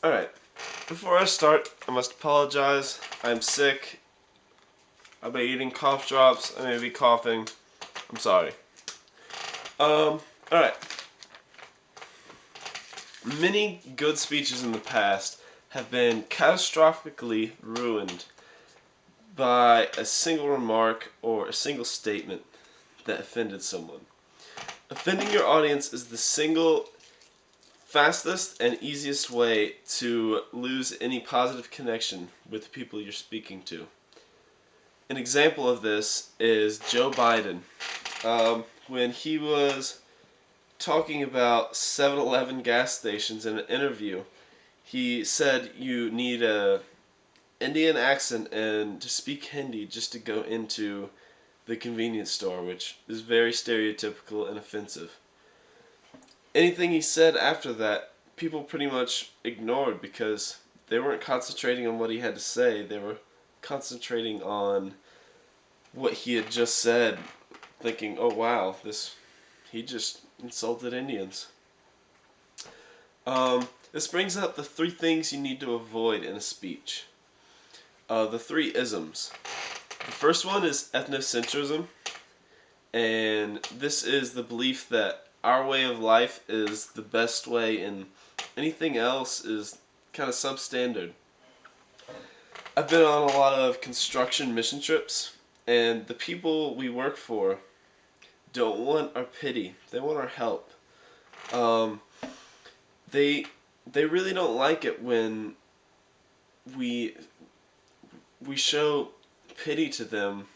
Alright, before I start, I must apologize. I'm sick. I've been eating cough drops. I may be coughing. I'm sorry. Alright. Many good speeches in the past have been catastrophically ruined by a single remark or a single statement that offended someone. Offending your audience is the single fastest and easiest way to lose any positive connection with the people you're speaking to. An example of this is Joe Biden. When he was talking about 7-Eleven gas stations in an interview, he said you need a Indian accent and to speak Hindi just to go into the convenience store, which is very stereotypical and offensive. Anything he said after that, people pretty much ignored because they weren't concentrating on what he had to say. They were concentrating on what he had just said, thinking, "Oh wow, he just insulted Indians." This brings up the three things you need to avoid in a speech. The three isms. The first one is ethnocentrism, and this is the belief that our way of life is the best way and anything else is kind of substandard. I've been on a lot of construction mission trips, and the people we work for don't want our pity. They want our help. Um, they they really don't like it when we show pity to them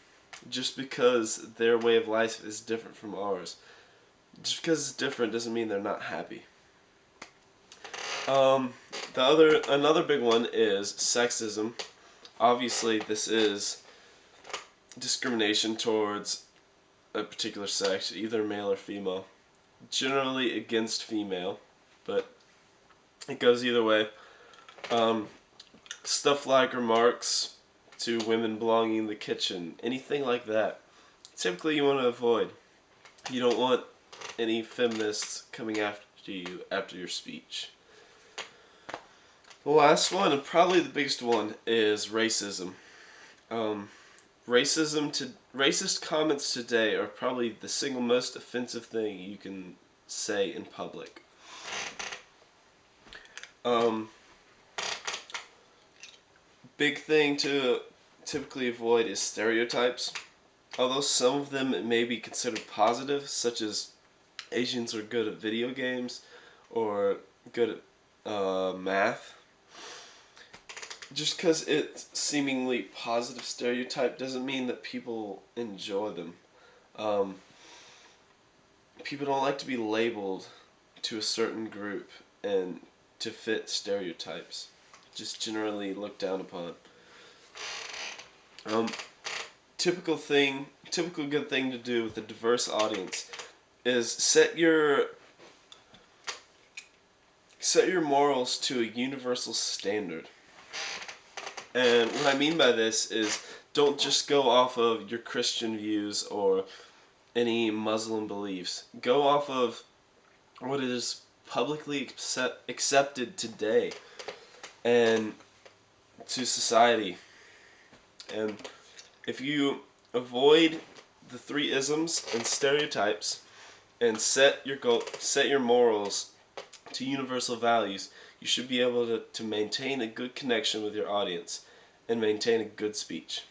just because their way of life is different from ours. Just because it's different doesn't mean they're not happy. Another big one is sexism. Obviously, this is discrimination towards a particular sex, either male or female. Generally against female, but it goes either way. Stuff like remarks to women belonging in the kitchen, anything like that. Typically, you want to avoid. You don't want any feminists coming after you after your speech. The last one, and probably the biggest one, is racism. Racist comments today are probably the single most offensive thing you can say in public. Big thing to typically avoid is stereotypes. Although some of them may be considered positive, such as Asians are good at video games or good at math. Just because it's seemingly positive stereotype doesn't mean that people enjoy them. People don't like to be labeled to a certain group and to fit stereotypes. Just generally looked down upon. Typical good thing to do with a diverse audience is set your morals to a universal standard. And what I mean by this is don't just go off of your Christian views or any Muslim beliefs. Go off of what is publicly accepted today and to society. And if you avoid the three isms and stereotypes and set your morals to universal values, you should be able to maintain a good connection with your audience and maintain a good speech.